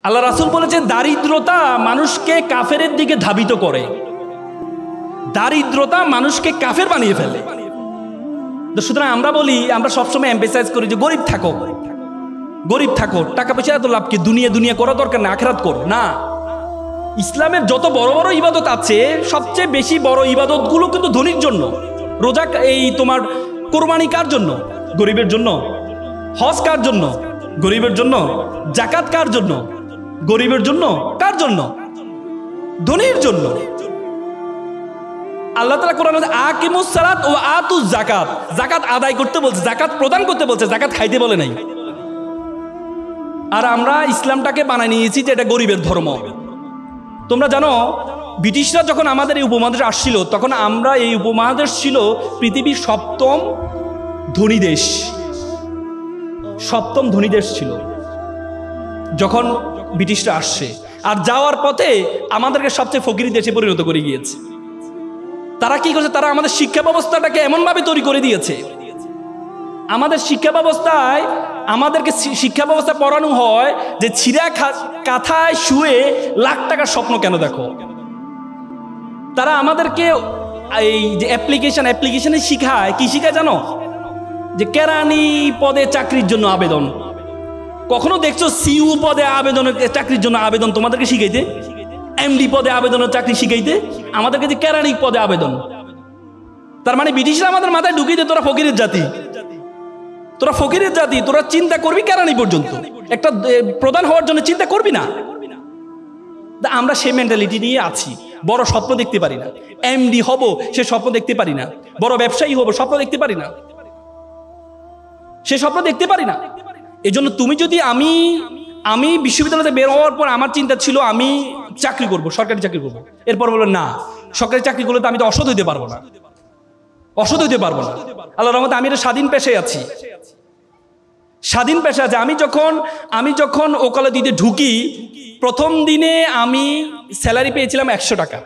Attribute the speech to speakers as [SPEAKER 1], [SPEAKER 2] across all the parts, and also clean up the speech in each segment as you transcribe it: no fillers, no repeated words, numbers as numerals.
[SPEAKER 1] আল্লাহ রাসূল বলেছেন দারিদ্রতা মানুষকে কাফেরের দিকে ধাবিত করে, দারিদ্রতা মানুষকে কাফের বানিয়ে ফেলে। তো সুতরাং আমরা বলি, আমরা সবসময় এমফেসাইজ করি যে গরিব থাকো, গরিব থাকো, টাকা পয়সা এত লাভ কি, দুনিয়া দুনিয়া করা দরকার না, আখিরাত করো না। ইসলামের যত বড় বড় ইবাদত আছে সবচেয়ে বেশি বড় ইবাদতগুলো কিন্তু ধনীর জন্য। রোজা, এই তোমার কোরবানি কার জন্য? গরিবের জন্য। হজ কার জন্য? গরিবের জন্য। যাকাত কার জন্য? গরিবের জন্য। কার জন্য? ধনীর জন্য। আল্লাহ তাআলা কোরআনে আকিমুস সালাত ওয়া আতুজ যাকাত, যাকাত আদায় করতে বলছে, যাকাত প্রদান করতে বলছে, যাকাত খাইতে বলে নাই। আর আমরা ইসলামটাকে বানায় নিয়েছি যে এটা গরিবের ধর্ম। তোমরা জানো ব্রিটিশরা যখন আমাদের এই উপমহাদেশে আসছিল তখন আমরা, এই উপমহাদেশ ছিল পৃথিবীর সপ্তম ধনী দেশ, সপ্তম ধনী দেশ ছিল যখন ব্রিটিশরা আসছে। আর যাওয়ার পথে আমাদেরকে সবচেয়ে ফকিরি দেশে পরিণত করে গিয়েছে। তারা কি করছে? তারা আমাদের শিক্ষা ব্যবস্থাটাকে এমনভাবে তৈরি করে দিয়েছে, আমাদের শিক্ষা ব্যবস্থায় আমাদেরকে শিক্ষা ব্যবস্থা পড়ানো হয় যে ছিঁড়া কাঁথায় শুয়ে লাখ টাকার স্বপ্ন কেন দেখো। তারা আমাদেরকে এই যে অ্যাপ্লিকেশনে শিখায়, কি শিখায় জানো? যে কেরানি পদে চাকরির জন্য আবেদন। কখনো দেখছো সিইও পদে আবেদনের চাকরির জন্য আবেদন তোমাদেরকে শিখাইতে? এমডি পদে আবেদনের চাকরি শিখাইতে? আমাদেরকে যে কেরানি পদে আবেদন। তার মানে ব্রিটিশরা আমাদের মাথায় ঢুকিয়ে দেয় তোরা ফকিরের জাতি, তোরা ফকিরের জাতি, তোরা চিন্তা করবি কেরানি পর্যন্ত, একটা প্রধান হওয়ার জন্য চিন্তা করবি না। আমরা সেই মেন্টালিটি নিয়ে আছি। বড় স্বপ্ন দেখতে পারি না, এমডি হব সে স্বপ্ন দেখতে পারি না, বড় ব্যবসায়ী হব স্বপ্ন দেখতে পারি না, সে স্বপ্ন দেখতে পারি না। এই জন্য তুমি যদি, আমি বিশ্ববিদ্যালয়তে বের হওয়ার পর আমার চিন্তা ছিল আমি চাকরি করব, সরকারি চাকরি করব। এরপর বললো না, সরকারি চাকরি করলে তো আমি তো অসৎ হইতে পারবো না, অসৎ হইতে পারবো না। আল্লাহর রহমতে আমি একটা স্বাধীন পেশায় আছি, স্বাধীন পেশা আছে। আমি যখন ওকালতিতে ঢুকি প্রথম দিনে আমি স্যালারি পেয়েছিলাম 100 টাকা।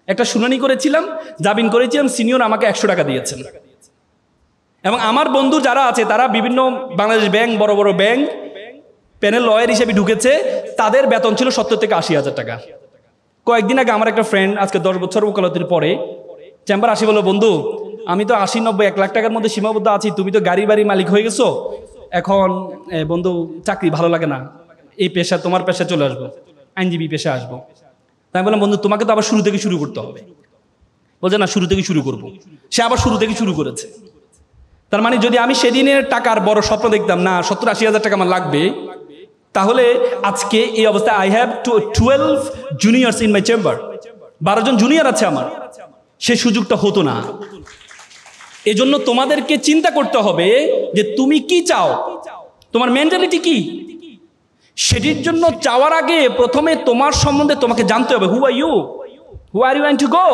[SPEAKER 1] একটা শুনানি করেছিলাম, জামিন করেছিলাম, সিনিয়র আমাকে 100 টাকা দিয়েছেন। এবং আমার বন্ধু যারা আছে তারা বিভিন্ন বাংলাদেশ ব্যাংক, বড় বড় ব্যাংক প্যানেল লয়ার হিসেবে ঢুকেছে, তাদের বেতন ছিল 70 থেকে 80,000 টাকা। কয়েকদিন আগে আমার একটা ফ্রেন্ড আজকে 10 বছর ওকালতির পরে চেম্বার আসি বললো, বন্ধু আমি তো 80, 90, 1 লাখ টাকার মধ্যে সীমাবদ্ধ আছি, তুমি তো গাড়ি বাড়ি মালিক হয়ে গেছো, এখন বন্ধু চাকরি ভালো লাগে না, এই পেশা, তোমার পেশা চলে আসবো, আইনজীবী পেশা আসবো। তাই বললাম বন্ধু তোমাকে তো আবার শুরু থেকে শুরু করতে হবে। বলছে না, শুরু থেকে শুরু করবো। সে আবার শুরু থেকে শুরু করেছে। তার মানে যদি আমি সেদিনের টাকার বড় স্বপ্ন দেখতাম না 70-80 হাজার টাকা আমার লাগবে, তাহলে আজকে এই অবস্থায় I have 12 juniors in my chamber, 12 জন জুনিয়র আছে আমার, সে সুযোগটা হতো না। এজন্য তোমাদেরকে চিন্তা করতে হবে যে তুমি কি চাও, তোমার মেন্টালিটি কি। সেটির জন্য চাওয়ার আগে প্রথমে তোমার সম্বন্ধে তোমাকে জানতে হবে। Who are you, who are you want to go,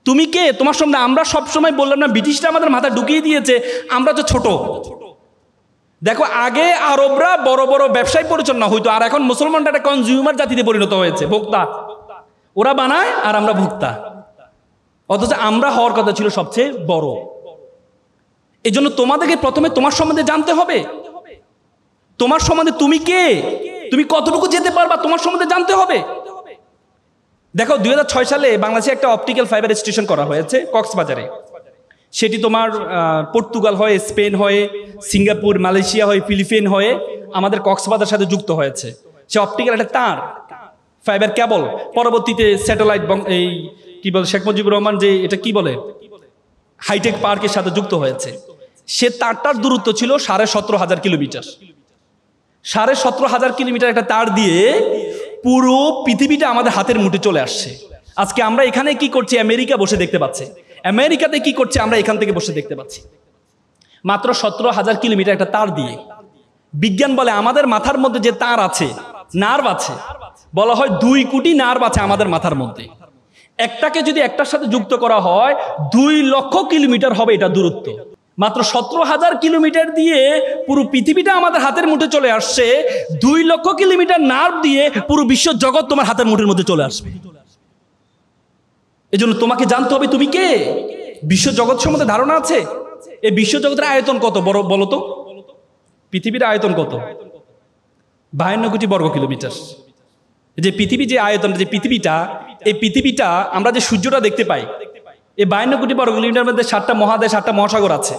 [SPEAKER 1] তুমি কে, তোমার সম্বন্ধে। আমরা সবসময় বললাম না, ব্রিটিশরা আমাদের মাথা ঢুকিয়ে দিয়েছে আমরা তো ছোট। দেখো আগে আরবরা বড় বড় ব্যবসায় পরিচালনা হইতো, আর এখন মুসলমানরা একটা কনজিউমার জাতিতে পরিণত হয়েছে, ভোক্তা। ওরা বানায় আর আমরা ভোক্তা, অথচ আমরা হওয়ার কথা ছিল সবচেয়ে বড়। এই জন্য তোমাদেরকে প্রথমে তোমার সম্বন্ধে জানতে হবে, তোমার সম্বন্ধে তুমি কে, তুমি কতটুকু যেতে পারবা, তোমার সম্বন্ধে জানতে হবে। দেখো 2006 সালে বাংলাদেশে একটা অপটিক্যাল ফাইবার স্টেশন করা হয়েছে কক্সবাজারে। সেটি তোমার পর্তুগাল হয়ে, স্পেন হয়ে, সিঙ্গাপুর, মালয়েশিয়া হয়ে, ফিলিপিন হয়ে আমাদের কক্সবাজারের সাথে যুক্ত হয়েছে। সে অপটিক্যাল একটা তার, ফাইবার কেবল, পরবর্তীতে স্যাটেলাইট, এই কি বলে শেখ মুজিবুর রহমান যে এটা কি বলে হাইটেক পার্কের সাথে যুক্ত হয়েছে। সে তারটার দূরত্ব ছিল 17,500 কিলোমিটার। 17,500 কিলোমিটার একটা তার দিয়ে পুরো পৃথিবীটা আমাদের হাতের মুঠে চলে আসছে। আজকে আমরা এখানে কি করছি, আমেরিকা বসে দেখতে পাচ্ছে, আমেরিকাতে কি করছে আমরা এখান থেকে বসে দেখতে পাচ্ছি, মাত্র 17,000 কিলোমিটার একটা তার দিয়ে। বিজ্ঞান বলে আমাদের মাথার মধ্যে যে তার আছে, নার্ভ আছে, বলা হয় 2 কোটি নার্ভ আছে আমাদের মাথার মধ্যে। একটাকে যদি একটার সাথে যুক্ত করা হয় 2 লক্ষ কিলোমিটার হবে এটা দূরত্ব। মাত্র 17,000 কিলোমিটার দিয়ে পুরো পৃথিবীটা আমাদের হাতের মুঠে চলে আসছে। 2 লক্ষ কিলোমিটার নার্ভ দিয়ে পুরো বিশ্ব জগৎ তোমার হাতের মুঠের মধ্যে চলে আসবে। এজন্য তোমাকে জানতে হবে তুমি কে, বিশ্ব জগৎ সম্বন্ধে ধারণা আছে। এই বিশ্ব জগতের আয়তন কত বড় বলো তো, পৃথিবীর আয়তন কত? 52 কোটি বর্গ কিলোমিটার। যে পৃথিবী, যে আয়তন, যে পৃথিবীটা, এই পৃথিবীটা আমরা যে সূর্যটা দেখতে পাই, এই 52 কোটি বর্গ কিলোমিটার মধ্যে 7টা মহাদেশ, 7টা মহাসাগর আছে।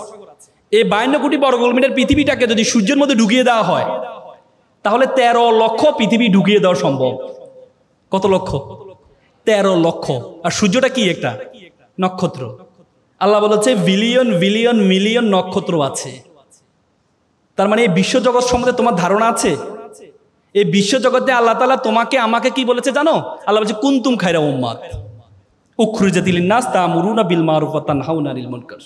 [SPEAKER 1] এই 52 কোটি বর্গ কিলোমিটার পৃথিবীটাকে যদি সূর্যের মধ্যে ঢুকিয়ে দেওয়া হয়, তাহলে 13 লক্ষ পৃথিবী ঢুকিয়ে দেওয়া সম্ভব। কত লক্ষ? 13 লক্ষ। আর সূর্যটা কি? একটা নক্ষত্র। আল্লাহ বলেছে বিলিয়ন বিলিয়ন মিলিয়ন নক্ষত্র আছে। তার মানে এই বিশ্বজগৎ সম্বন্ধে তোমার ধারণা আছে? এই বিশ্বজগতে আল্লাহ তাআলা তোমাকে আমাকে কি বলেছে জানো? আল্লাহ বলছে কুনতুম খায়রা উম্মাত উখরিজাত লিন-নাস তা'মুরুনা বিল মা'রুফ ওয়া তানহাউনা আনিল মুনকার।